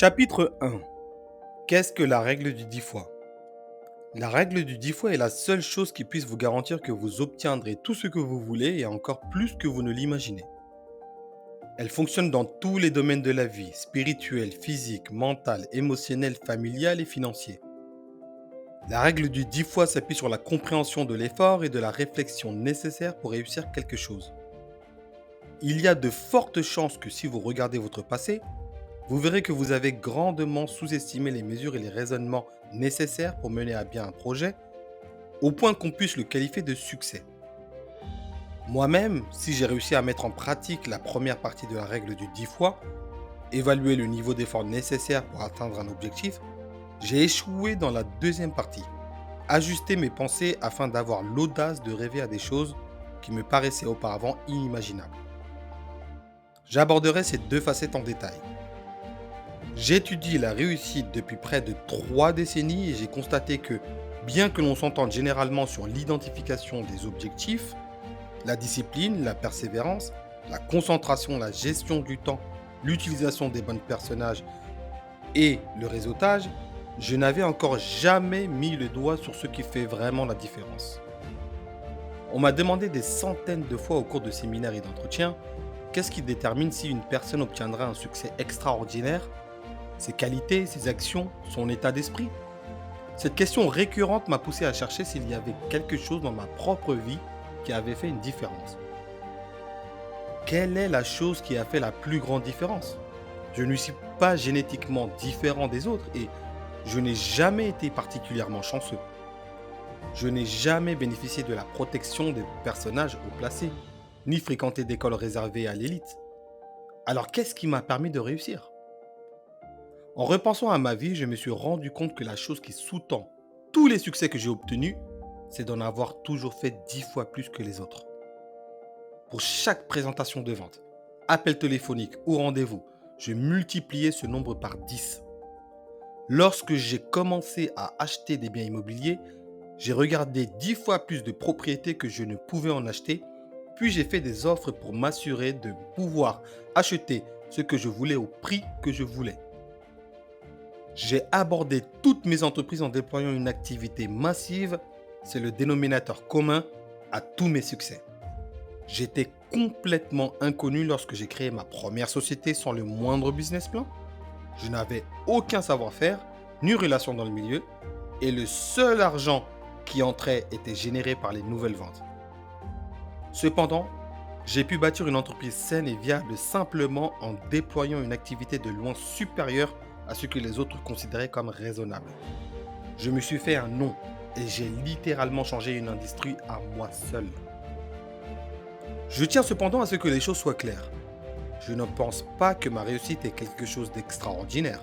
Chapitre 1. Qu'est-ce que la règle du 10 fois? La règle du 10 fois est la seule chose qui puisse vous garantir que vous obtiendrez tout ce que vous voulez et encore plus que vous ne l'imaginez. Elle fonctionne dans tous les domaines de la vie, spirituel, physique, mental, émotionnel, familial et financier. La règle du 10 fois s'appuie sur la compréhension de l'effort et de la réflexion nécessaires pour réussir quelque chose. Il y a de fortes chances que si vous regardez votre passé, vous verrez que vous avez grandement sous-estimé les mesures et les raisonnements nécessaires pour mener à bien un projet, au point qu'on puisse le qualifier de succès. Moi-même, si j'ai réussi à mettre en pratique la première partie de la règle du 10 fois, évaluer le niveau d'effort nécessaire pour atteindre un objectif, j'ai échoué dans la deuxième partie. Ajuster mes pensées afin d'avoir l'audace de rêver à des choses qui me paraissaient auparavant inimaginables. J'aborderai ces deux facettes en détail. J'étudie la réussite depuis près de 3 décennies et j'ai constaté que, bien que l'on s'entende généralement sur l'identification des objectifs, la discipline, la persévérance, la concentration, la gestion du temps, l'utilisation des bons personnages et le réseautage, je n'avais encore jamais mis le doigt sur ce qui fait vraiment la différence. On m'a demandé des centaines de fois au cours de séminaires et d'entretiens, qu'est-ce qui détermine si une personne obtiendra un succès extraordinaire? Ses qualités, ses actions, son état d'esprit? Cette question récurrente m'a poussé à chercher s'il y avait quelque chose dans ma propre vie qui avait fait une différence. Quelle est la chose qui a fait la plus grande différence? Je ne suis pas génétiquement différent des autres et je n'ai jamais été particulièrement chanceux. Je n'ai jamais bénéficié de la protection des personnages haut placés, ni fréquenté d'écoles réservées à l'élite. Alors qu'est-ce qui m'a permis de réussir? En repensant à ma vie, je me suis rendu compte que la chose qui sous-tend tous les succès que j'ai obtenus, c'est d'en avoir toujours fait 10 fois plus que les autres. Pour chaque présentation de vente, appel téléphonique ou rendez-vous, je multipliais ce nombre par 10. Lorsque j'ai commencé à acheter des biens immobiliers, j'ai regardé 10 fois plus de propriétés que je ne pouvais en acheter, puis j'ai fait des offres pour m'assurer de pouvoir acheter ce que je voulais au prix que je voulais. J'ai abordé toutes mes entreprises en déployant une activité massive, c'est le dénominateur commun à tous mes succès. J'étais complètement inconnu lorsque j'ai créé ma première société sans le moindre business plan. Je n'avais aucun savoir-faire, ni relation dans le milieu, et le seul argent qui entrait était généré par les nouvelles ventes. Cependant, j'ai pu bâtir une entreprise saine et viable simplement en déployant une activité de loin supérieure à ce que les autres considéraient comme raisonnable. Je me suis fait un nom et j'ai littéralement changé une industrie à moi seul. Je tiens cependant à ce que les choses soient claires. Je ne pense pas que ma réussite est quelque chose d'extraordinaire.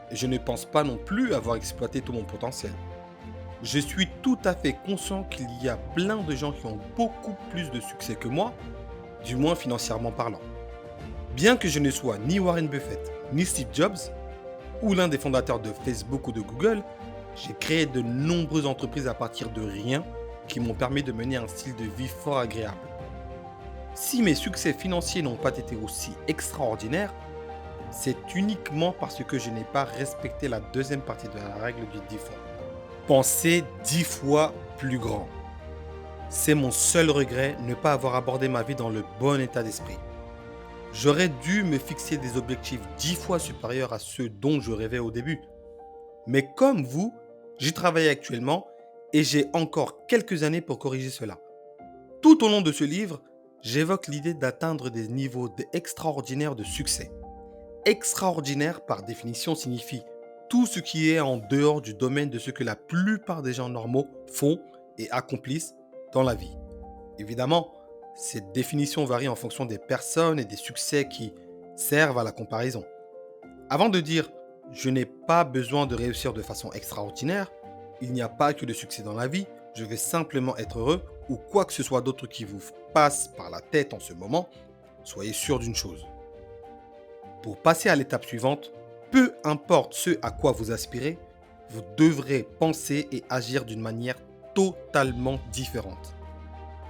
Et je ne pense pas non plus avoir exploité tout mon potentiel. Je suis tout à fait conscient qu'il y a plein de gens qui ont beaucoup plus de succès que moi, du moins financièrement parlant. Bien que je ne sois ni Warren Buffett, ni Steve Jobs, ou l'un des fondateurs de Facebook ou de Google, j'ai créé de nombreuses entreprises à partir de rien qui m'ont permis de mener un style de vie fort agréable. Si mes succès financiers n'ont pas été aussi extraordinaires, c'est uniquement parce que je n'ai pas respecté la deuxième partie de la règle du 10 fois. Penser 10 fois plus grand. C'est mon seul regret, ne pas avoir abordé ma vie dans le bon état d'esprit. J'aurais dû me fixer des objectifs 10 fois supérieurs à ceux dont je rêvais au début. Mais comme vous, j'y travaille actuellement et j'ai encore quelques années pour corriger cela. Tout au long de ce livre, j'évoque l'idée d'atteindre des niveaux extraordinaires de succès. Extraordinaire, par définition, signifie tout ce qui est en dehors du domaine de ce que la plupart des gens normaux font et accomplissent dans la vie. Évidemment, cette définition varie en fonction des personnes et des succès qui servent à la comparaison. Avant de dire je n'ai pas besoin de réussir de façon extraordinaire, il n'y a pas que le succès dans la vie, je vais simplement être heureux ou quoi que ce soit d'autre qui vous passe par la tête en ce moment, soyez sûr d'une chose. Pour passer à l'étape suivante, peu importe ce à quoi vous aspirez, vous devrez penser et agir d'une manière totalement différente.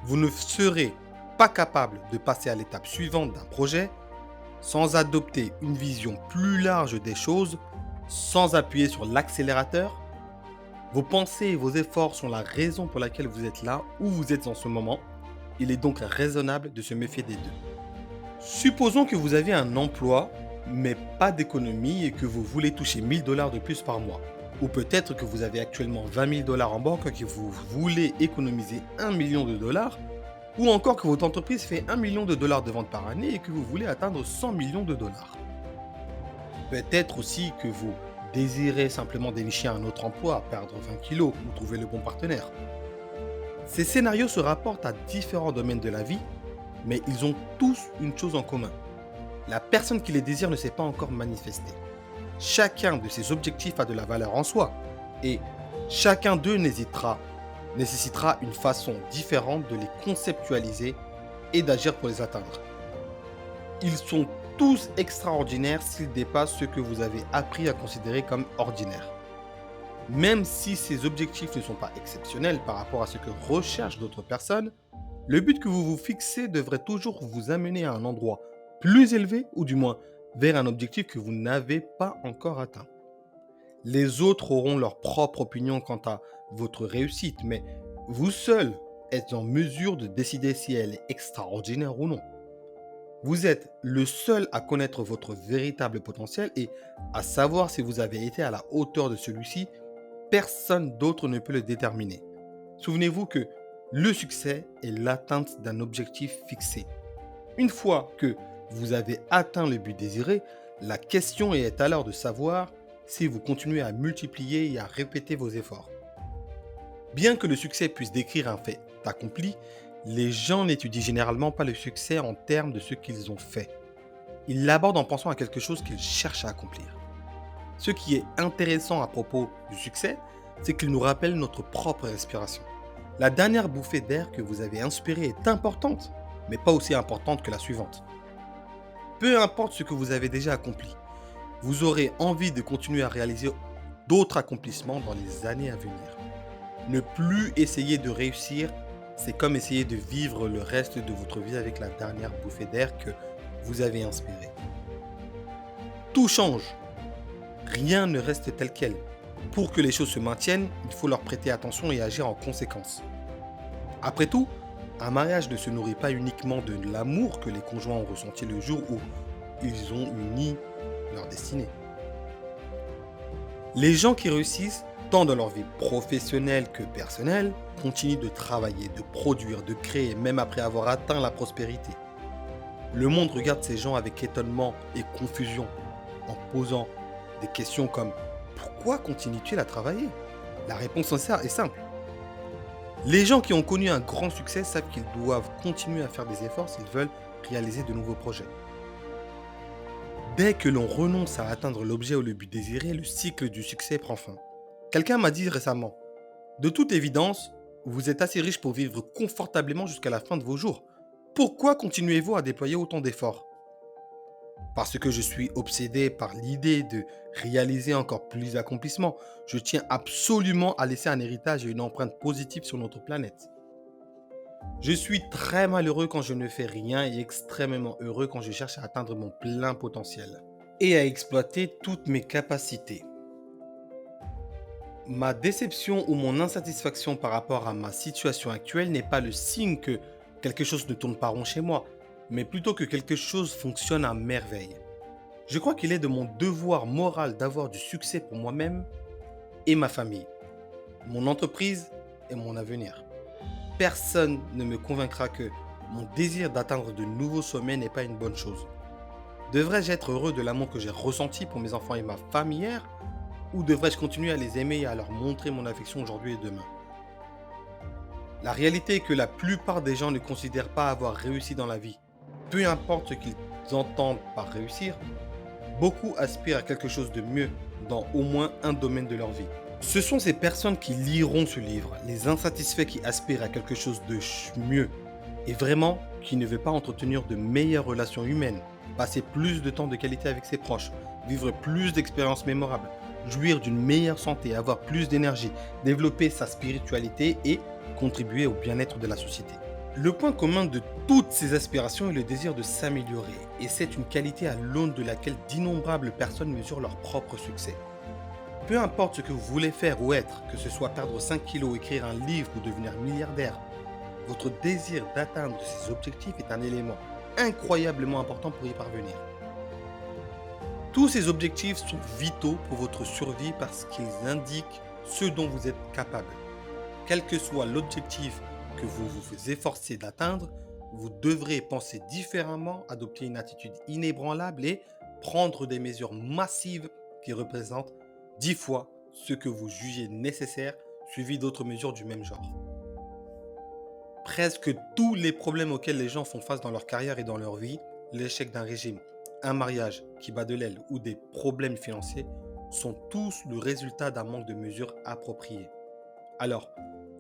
Vous ne serez pas capable de passer à l'étape suivante d'un projet sans adopter une vision plus large des choses sans appuyer sur l'accélérateur. Vos pensées et vos efforts sont la raison pour laquelle vous êtes là où vous êtes en ce moment. Il est donc raisonnable de se méfier des deux. Supposons que vous avez un emploi, mais pas d'économie et que vous voulez toucher 1000 $ de plus par mois. Ou peut-être que vous avez actuellement 20 000 $ en banque et que vous voulez économiser 1 million de dollars. Ou encore que votre entreprise fait 1 million de dollars de ventes par année et que vous voulez atteindre 100 millions de dollars. Peut-être aussi que vous désirez simplement dénicher un autre emploi, perdre 20 kilos ou trouver le bon partenaire. Ces scénarios se rapportent à différents domaines de la vie, mais ils ont tous une chose en commun. La personne qui les désire ne s'est pas encore manifestée. Chacun de ces objectifs a de la valeur en soi, et chacun d'eux nécessitera une façon différente de les conceptualiser et d'agir pour les atteindre. Ils sont tous extraordinaires s'ils dépassent ce que vous avez appris à considérer comme ordinaire. Même si ces objectifs ne sont pas exceptionnels par rapport à ce que recherchent d'autres personnes, le but que vous vous fixez devrait toujours vous amener à un endroit plus élevé ou du moins vers un objectif que vous n'avez pas encore atteint. Les autres auront leur propre opinion quant à votre réussite, mais vous seul êtes en mesure de décider si elle est extraordinaire ou non. Vous êtes le seul à connaître votre véritable potentiel et à savoir si vous avez été à la hauteur de celui-ci. Personne d'autre ne peut le déterminer. Souvenez-vous que le succès est l'atteinte d'un objectif fixé. Une fois que vous avez atteint le but désiré, la question est alors de savoir si vous continuez à multiplier et à répéter vos efforts. Bien que le succès puisse décrire un fait accompli, les gens n'étudient généralement pas le succès en termes de ce qu'ils ont fait. Ils l'abordent en pensant à quelque chose qu'ils cherchent à accomplir. Ce qui est intéressant à propos du succès, c'est qu'il nous rappelle notre propre respiration. La dernière bouffée d'air que vous avez inspirée est importante, mais pas aussi importante que la suivante. Peu importe ce que vous avez déjà accompli, vous aurez envie de continuer à réaliser d'autres accomplissements dans les années à venir. Ne plus essayer de réussir, c'est comme essayer de vivre le reste de votre vie avec la dernière bouffée d'air que vous avez inspirée. Tout change. Rien ne reste tel quel. Pour que les choses se maintiennent, il faut leur prêter attention et agir en conséquence. Après tout, un mariage ne se nourrit pas uniquement de l'amour que les conjoints ont ressenti le jour où ils ont uni leur destinée. Les gens qui réussissent, tant dans leur vie professionnelle que personnelle, continuent de travailler, de produire, de créer, même après avoir atteint la prospérité. Le monde regarde ces gens avec étonnement et confusion, en posant des questions comme « Pourquoi continues-tu à travailler ?» La réponse sincère est simple. Les gens qui ont connu un grand succès savent qu'ils doivent continuer à faire des efforts s'ils veulent réaliser de nouveaux projets. Dès que l'on renonce à atteindre l'objet ou le but désiré, le cycle du succès prend fin. Quelqu'un m'a dit récemment, de toute évidence, vous êtes assez riche pour vivre confortablement jusqu'à la fin de vos jours. Pourquoi continuez-vous à déployer autant d'efforts ? Parce que je suis obsédé par l'idée de réaliser encore plus d'accomplissements. Je tiens absolument à laisser un héritage et une empreinte positive sur notre planète. Je suis très malheureux quand je ne fais rien et extrêmement heureux quand je cherche à atteindre mon plein potentiel et à exploiter toutes mes capacités. Ma déception ou mon insatisfaction par rapport à ma situation actuelle n'est pas le signe que quelque chose ne tourne pas rond chez moi, mais plutôt que quelque chose fonctionne à merveille. Je crois qu'il est de mon devoir moral d'avoir du succès pour moi-même et ma famille, mon entreprise et mon avenir. Personne ne me convaincra que mon désir d'atteindre de nouveaux sommets n'est pas une bonne chose. Devrais-je être heureux de l'amour que j'ai ressenti pour mes enfants et ma famille hier, ou devrais-je continuer à les aimer et à leur montrer mon affection aujourd'hui et demain ? La réalité est que la plupart des gens ne considèrent pas avoir réussi dans la vie. Peu importe ce qu'ils entendent par réussir, beaucoup aspirent à quelque chose de mieux dans au moins un domaine de leur vie. Ce sont ces personnes qui liront ce livre, les insatisfaits qui aspirent à quelque chose de mieux, et vraiment qui ne veulent pas entretenir de meilleures relations humaines, passer plus de temps de qualité avec ses proches, vivre plus d'expériences mémorables, jouir d'une meilleure santé, avoir plus d'énergie, développer sa spiritualité et contribuer au bien-être de la société. Le point commun de toutes ces aspirations est le désir de s'améliorer, et c'est une qualité à l'aune de laquelle d'innombrables personnes mesurent leur propre succès. Peu importe ce que vous voulez faire ou être, que ce soit perdre 5 kilos, écrire un livre ou devenir milliardaire, votre désir d'atteindre ces objectifs est un élément incroyablement important pour y parvenir. Tous ces objectifs sont vitaux pour votre survie parce qu'ils indiquent ce dont vous êtes capable. Quel que soit l'objectif que vous vous efforcez d'atteindre, vous devrez penser différemment, adopter une attitude inébranlable et prendre des mesures massives qui représentent 10 fois ce que vous jugez nécessaire, suivi d'autres mesures du même genre. Presque tous les problèmes auxquels les gens font face dans leur carrière et dans leur vie, l'échec d'un régime, un mariage qui bat de l'aile ou des problèmes financiers, sont tous le résultat d'un manque de mesures appropriées. Alors,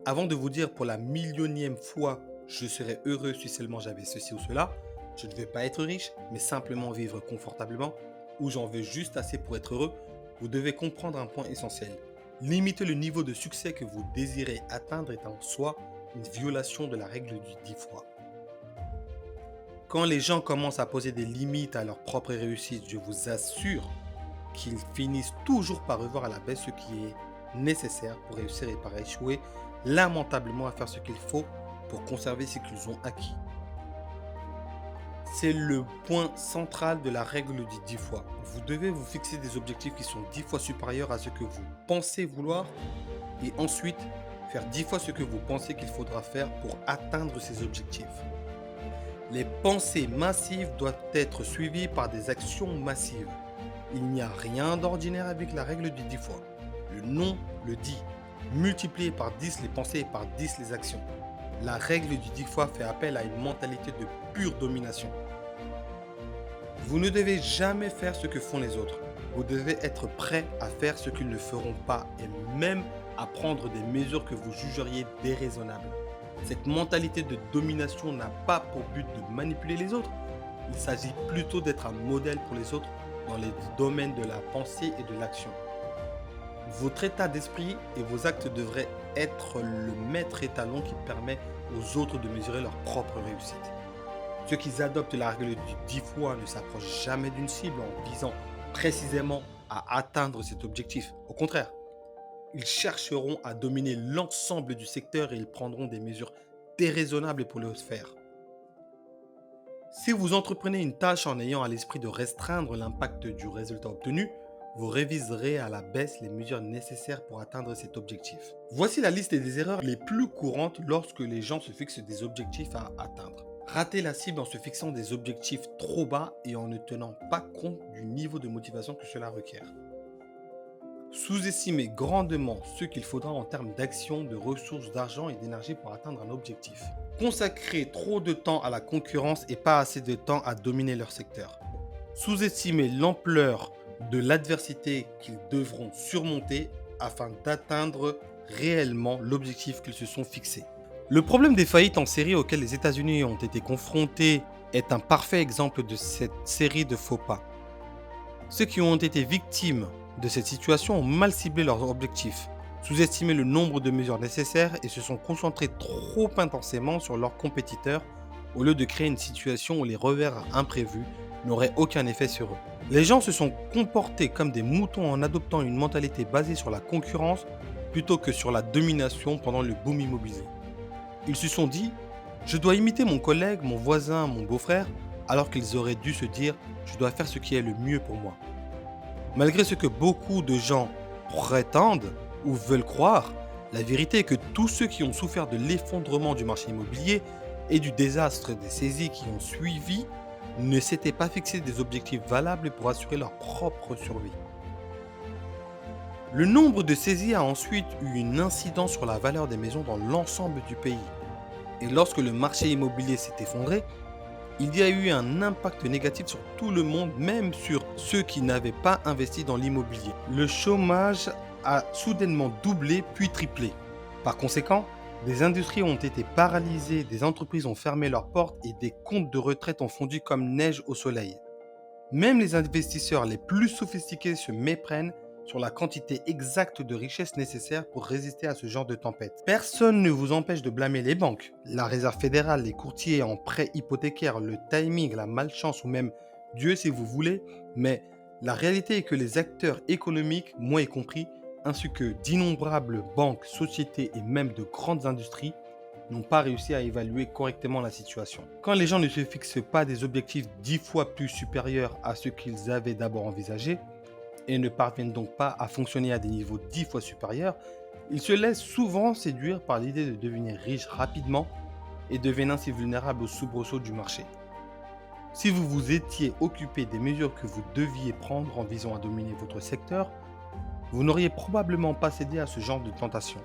avant de vous dire pour la millionième fois je serais heureux si seulement j'avais ceci ou cela, je ne veux pas être riche, mais simplement vivre confortablement, ou j'en veux juste assez pour être heureux, vous devez comprendre un point essentiel. Limiter le niveau de succès que vous désirez atteindre est en soi une violation de la règle du 10 fois. Quand les gens commencent à poser des limites à leur propre réussite, je vous assure qu'ils finissent toujours par revoir à la baisse ce qui est nécessaire pour réussir et par échouer lamentablement à faire ce qu'il faut pour conserver ce qu'ils ont acquis. C'est le point central de la règle du 10 fois. Vous devez vous fixer des objectifs qui sont 10 fois supérieurs à ce que vous pensez vouloir et ensuite faire 10 fois ce que vous pensez qu'il faudra faire pour atteindre ces objectifs. Les pensées massives doivent être suivies par des actions massives. Il n'y a rien d'ordinaire avec la règle du 10 fois. Le nom le dit. Multipliez par 10 les pensées et par 10 les actions. La règle du 10 fois fait appel à une mentalité de pure domination. Vous ne devez jamais faire ce que font les autres. Vous devez être prêt à faire ce qu'ils ne feront pas et même à prendre des mesures que vous jugeriez déraisonnables. Cette mentalité de domination n'a pas pour but de manipuler les autres. Il s'agit plutôt d'être un modèle pour les autres dans les domaines de la pensée et de l'action. Votre état d'esprit et vos actes devraient être le maître étalon qui permet aux autres de mesurer leur propre réussite. Ceux qui adoptent la règle du 10 fois ne s'approchent jamais d'une cible en visant précisément à atteindre cet objectif. Au contraire, ils chercheront à dominer l'ensemble du secteur et ils prendront des mesures déraisonnables pour le faire. Si vous entreprenez une tâche en ayant à l'esprit de restreindre l'impact du résultat obtenu, vous réviserez à la baisse les mesures nécessaires pour atteindre cet objectif. Voici la liste des erreurs les plus courantes lorsque les gens se fixent des objectifs à atteindre. Rater la cible en se fixant des objectifs trop bas et en ne tenant pas compte du niveau de motivation que cela requiert. Sous-estimer grandement ce qu'il faudra en termes d'action, de ressources, d'argent et d'énergie pour atteindre un objectif. Consacrer trop de temps à la concurrence et pas assez de temps à dominer leur secteur. Sous-estimer l'ampleur de l'adversité qu'ils devront surmonter afin d'atteindre réellement l'objectif qu'ils se sont fixés. Le problème des faillites en série auxquelles les États-Unis ont été confrontés est un parfait exemple de cette série de faux pas. Ceux qui ont été victimes de cette situation ont mal ciblé leurs objectifs, sous-estimé le nombre de mesures nécessaires et se sont concentrés trop intensément sur leurs compétiteurs au lieu de créer une situation où les revers imprévus n'auraient aucun effet sur eux. Les gens se sont comportés comme des moutons en adoptant une mentalité basée sur la concurrence plutôt que sur la domination pendant le boom immobilier. Ils se sont dit « Je dois imiter mon collègue, mon voisin, mon beau-frère » alors qu'ils auraient dû se dire « Je dois faire ce qui est le mieux pour moi ». Malgré ce que beaucoup de gens prétendent ou veulent croire, la vérité est que tous ceux qui ont souffert de l'effondrement du marché immobilier et du désastre des saisies qui ont suivi ne s'étaient pas fixés des objectifs valables pour assurer leur propre survie. Le nombre de saisies a ensuite eu une incidence sur la valeur des maisons dans l'ensemble du pays. Et lorsque le marché immobilier s'est effondré, il y a eu un impact négatif sur tout le monde, même sur ceux qui n'avaient pas investi dans l'immobilier. Le chômage a soudainement doublé puis triplé. Par conséquent, des industries ont été paralysées, des entreprises ont fermé leurs portes et des comptes de retraite ont fondu comme neige au soleil. Même les investisseurs les plus sophistiqués se méprennent sur la quantité exacte de richesse nécessaire pour résister à ce genre de tempête. Personne ne vous empêche de blâmer les banques, la Réserve fédérale, les courtiers en prêts hypothécaires, le timing, la malchance ou même Dieu si vous voulez, mais la réalité est que les acteurs économiques, moi y compris, ainsi que d'innombrables banques, sociétés et même de grandes industries, n'ont pas réussi à évaluer correctement la situation. Quand les gens ne se fixent pas des objectifs 10 fois plus supérieurs à ceux qu'ils avaient d'abord envisagés, et ne parviennent donc pas à fonctionner à des niveaux 10 fois supérieurs, ils se laissent souvent séduire par l'idée de devenir riches rapidement et deviennent ainsi vulnérables aux soubresauts du marché. Si vous vous étiez occupé des mesures que vous deviez prendre en visant à dominer votre secteur, vous n'auriez probablement pas cédé à ce genre de tentation.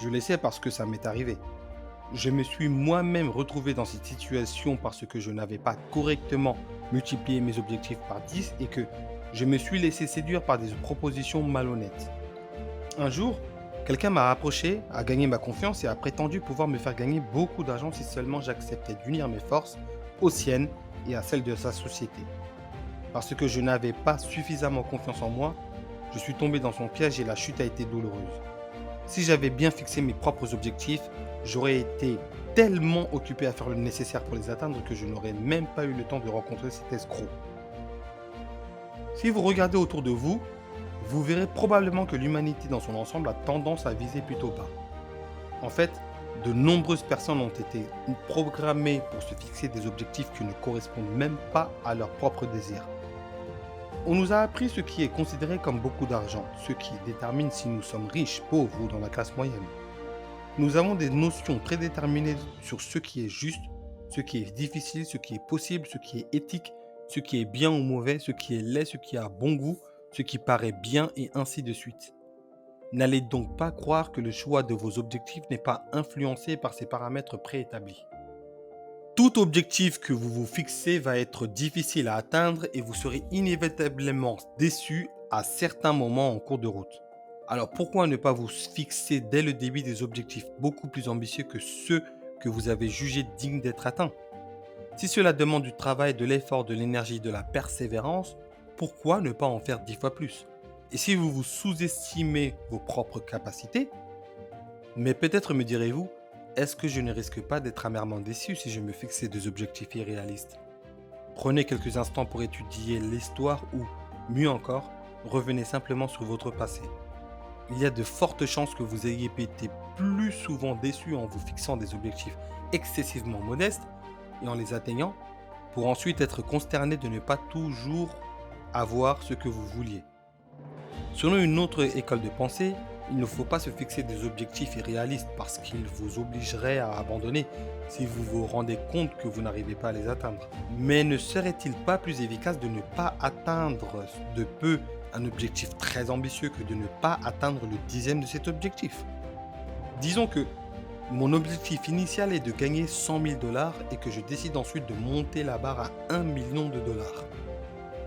Je le sais parce que ça m'est arrivé. Je me suis moi-même retrouvé dans cette situation parce que je n'avais pas correctement multiplié mes objectifs par 10 et que je me suis laissé séduire par des propositions malhonnêtes. Un jour, quelqu'un m'a approché, a gagné ma confiance et a prétendu pouvoir me faire gagner beaucoup d'argent si seulement j'acceptais d'unir mes forces aux siennes et à celles de sa société. Parce que je n'avais pas suffisamment confiance en moi, je suis tombé dans son piège et la chute a été douloureuse. Si j'avais bien fixé mes propres objectifs, j'aurais été tellement occupé à faire le nécessaire pour les atteindre que je n'aurais même pas eu le temps de rencontrer cet escroc. Si vous regardez autour de vous, vous verrez probablement que l'humanité dans son ensemble a tendance à viser plutôt bas. En fait, de nombreuses personnes ont été programmées pour se fixer des objectifs qui ne correspondent même pas à leurs propres désirs. On nous a appris ce qui est considéré comme beaucoup d'argent, ce qui détermine si nous sommes riches, pauvres ou dans la classe moyenne. Nous avons des notions prédéterminées sur ce qui est juste, ce qui est difficile, ce qui est possible, ce qui est éthique, ce qui est bien ou mauvais, ce qui est laid, ce qui a bon goût, ce qui paraît bien et ainsi de suite. N'allez donc pas croire que le choix de vos objectifs n'est pas influencé par ces paramètres préétablis. Tout objectif que vous vous fixez va être difficile à atteindre et vous serez inévitablement déçu à certains moments en cours de route. Alors pourquoi ne pas vous fixer dès le début des objectifs beaucoup plus ambitieux que ceux que vous avez jugés dignes d'être atteints? Si cela demande du travail, de l'effort, de l'énergie, de la persévérance, pourquoi ne pas en faire 10 fois plus? Et si vous vous sous-estimez vos propres capacités, mais peut-être me direz-vous, est-ce que je ne risque pas d'être amèrement déçu si je me fixais des objectifs irréalistes? Prenez quelques instants pour étudier l'histoire ou, mieux encore, revenez simplement sur votre passé. Il y a de fortes chances que vous ayez été plus souvent déçu en vous fixant des objectifs excessivement modestes et en les atteignant, pour ensuite être consterné de ne pas toujours avoir ce que vous vouliez. Selon une autre école de pensée, il ne faut pas se fixer des objectifs irréalistes parce qu'ils vous obligeraient à abandonner si vous vous rendez compte que vous n'arrivez pas à les atteindre. Mais ne serait-il pas plus efficace de ne pas atteindre de peu un objectif très ambitieux que de ne pas atteindre le dixième de cet objectif? Disons que mon objectif initial est de gagner 100 000 $ et que je décide ensuite de monter la barre à 1 million de dollars.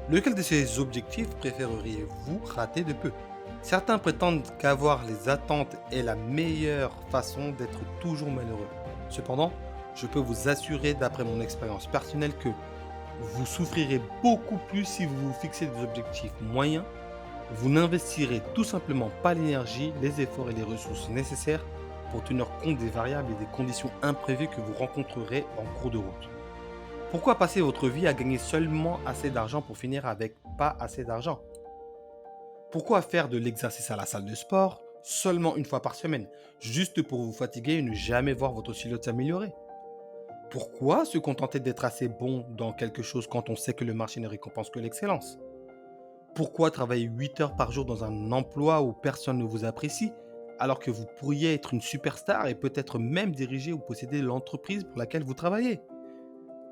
Lequel de ces objectifs préféreriez-vous rater de peu? Certains prétendent qu'avoir les attentes est la meilleure façon d'être toujours malheureux. Cependant, je peux vous assurer d'après mon expérience personnelle que vous souffrirez beaucoup plus si vous vous fixez des objectifs moyens. Vous n'investirez tout simplement pas l'énergie, les efforts et les ressources nécessaires pour tenir compte des variables et des conditions imprévues que vous rencontrerez en cours de route. Pourquoi passer votre vie à gagner seulement assez d'argent pour finir avec pas assez d'argent? Pourquoi faire de l'exercice à la salle de sport seulement une fois par semaine, juste pour vous fatiguer et ne jamais voir votre silhouette s'améliorer? Pourquoi se contenter d'être assez bon dans quelque chose quand on sait que le marché ne récompense que l'excellence? Pourquoi travailler 8 heures par jour dans un emploi où personne ne vous apprécie, alors que vous pourriez être une superstar et peut-être même diriger ou posséder l'entreprise pour laquelle vous travaillez?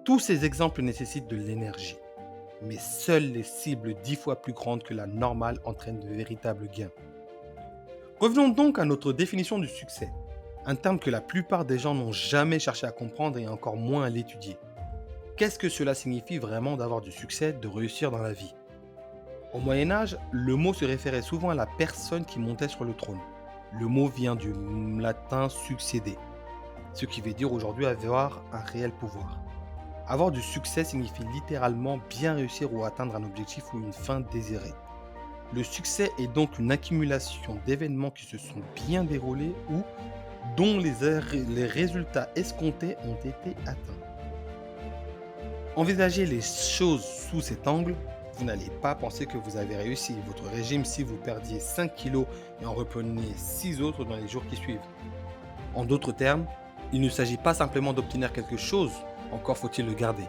Tous ces exemples nécessitent de l'énergie, mais seules les cibles 10 fois plus grandes que la normale entraînent de véritables gains. Revenons donc à notre définition du succès, un terme que la plupart des gens n'ont jamais cherché à comprendre et encore moins à l'étudier. Qu'est-ce que cela signifie vraiment d'avoir du succès, de réussir dans la vie? Au Moyen-Âge, le mot se référait souvent à la personne qui montait sur le trône. Le mot vient du latin succéder, ce qui veut dire aujourd'hui avoir un réel pouvoir. Avoir du succès signifie littéralement bien réussir ou atteindre un objectif ou une fin désirée. Le succès est donc une accumulation d'événements qui se sont bien déroulés ou dont les résultats escomptés ont été atteints. Envisagez les choses sous cet angle, vous n'allez pas penser que vous avez réussi votre régime si vous perdiez 5 kilos et en repreniez 6 autres dans les jours qui suivent. En d'autres termes, il ne s'agit pas simplement d'obtenir quelque chose, encore faut-il le garder.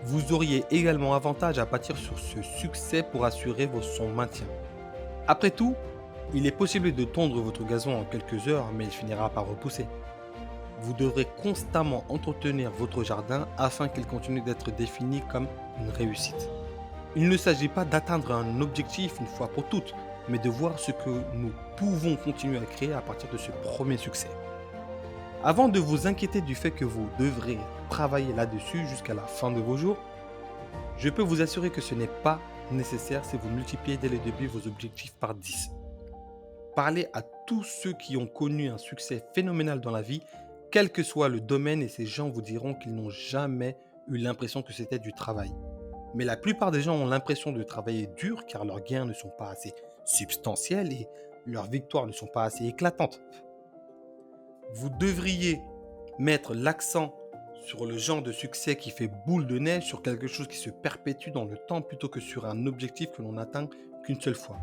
Vous auriez également avantage à bâtir sur ce succès pour assurer son maintien. Après tout, il est possible de tondre votre gazon en quelques heures, mais il finira par repousser. Vous devrez constamment entretenir votre jardin afin qu'il continue d'être défini comme une réussite. Il ne s'agit pas d'atteindre un objectif une fois pour toutes, mais de voir ce que nous pouvons continuer à créer à partir de ce premier succès. Avant de vous inquiéter du fait que vous devrez travailler là-dessus jusqu'à la fin de vos jours, je peux vous assurer que ce n'est pas nécessaire si vous multipliez dès le début vos objectifs par 10. Parlez à tous ceux qui ont connu un succès phénoménal dans la vie, quel que soit le domaine, et ces gens vous diront qu'ils n'ont jamais eu l'impression que c'était du travail. Mais la plupart des gens ont l'impression de travailler dur car leurs gains ne sont pas assez substantiels et leurs victoires ne sont pas assez éclatantes. Vous devriez mettre l'accent sur le genre de succès qui fait boule de neige, sur quelque chose qui se perpétue dans le temps plutôt que sur un objectif que l'on n'atteint qu'une seule fois.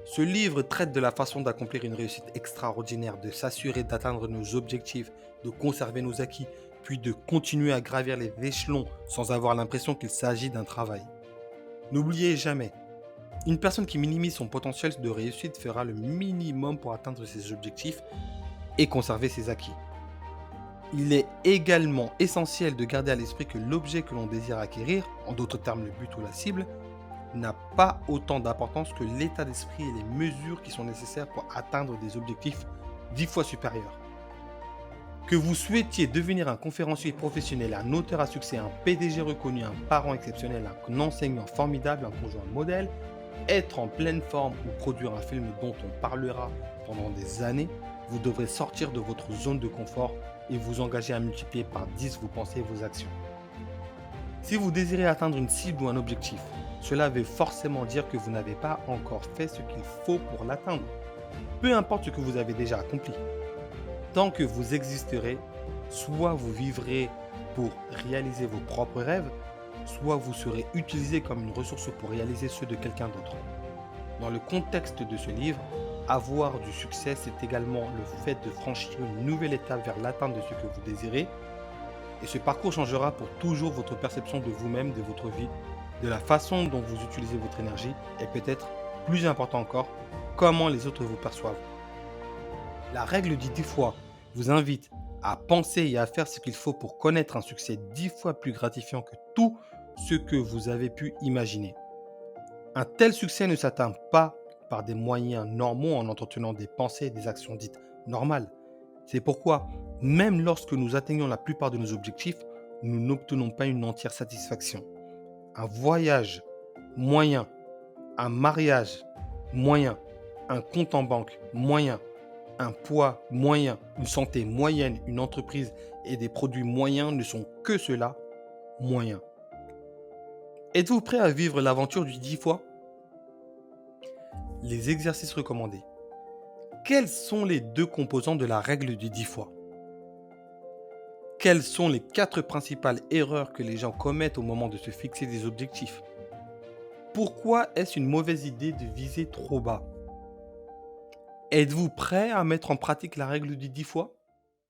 Ce livre traite de la façon d'accomplir une réussite extraordinaire, de s'assurer d'atteindre nos objectifs, de conserver nos acquis, puis de continuer à gravir les échelons sans avoir l'impression qu'il s'agit d'un travail. N'oubliez jamais, une personne qui minimise son potentiel de réussite fera le minimum pour atteindre ses objectifs et conserver ses acquis. Il est également essentiel de garder à l'esprit que l'objet que l'on désire acquérir, en d'autres termes le but ou la cible, n'a pas autant d'importance que l'état d'esprit et les mesures qui sont nécessaires pour atteindre des objectifs 10 fois supérieurs. Que vous souhaitiez devenir un conférencier professionnel, un auteur à succès, un PDG reconnu, un parent exceptionnel, un enseignant formidable, un conjoint modèle, être en pleine forme ou produire un film dont on parlera pendant des années, vous devrez sortir de votre zone de confort et vous engager à multiplier par 10 vos pensées et vos actions. Si vous désirez atteindre une cible ou un objectif, cela veut forcément dire que vous n'avez pas encore fait ce qu'il faut pour l'atteindre. Peu importe ce que vous avez déjà accompli. Tant que vous existerez, soit vous vivrez pour réaliser vos propres rêves, soit vous serez utilisé comme une ressource pour réaliser ceux de quelqu'un d'autre. Dans le contexte de ce livre, avoir du succès, c'est également le fait de franchir une nouvelle étape vers l'atteinte de ce que vous désirez. Et ce parcours changera pour toujours votre perception de vous-même, de votre vie, de la façon dont vous utilisez votre énergie et peut-être, plus important encore, comment les autres vous perçoivent. La règle du 10 fois vous invite à penser et à faire ce qu'il faut pour connaître un succès 10 fois plus gratifiant que tout ce que vous avez pu imaginer. Un tel succès ne s'atteint pas par des moyens normaux en entretenant des pensées et des actions dites normales. C'est pourquoi, même lorsque nous atteignons la plupart de nos objectifs, nous n'obtenons pas une entière satisfaction. Un voyage moyen, un mariage moyen, un compte en banque moyen, un poids moyen, une santé moyenne, une entreprise et des produits moyens ne sont que cela, moyens. Êtes-vous prêt à vivre l'aventure du 10 fois ? Les exercices recommandés. Quels sont les 2 composants de la règle du 10 fois ? Quelles sont les 4 principales erreurs que les gens commettent au moment de se fixer des objectifs ? Pourquoi est-ce une mauvaise idée de viser trop bas ? Êtes-vous prêt à mettre en pratique la règle du 10 fois ?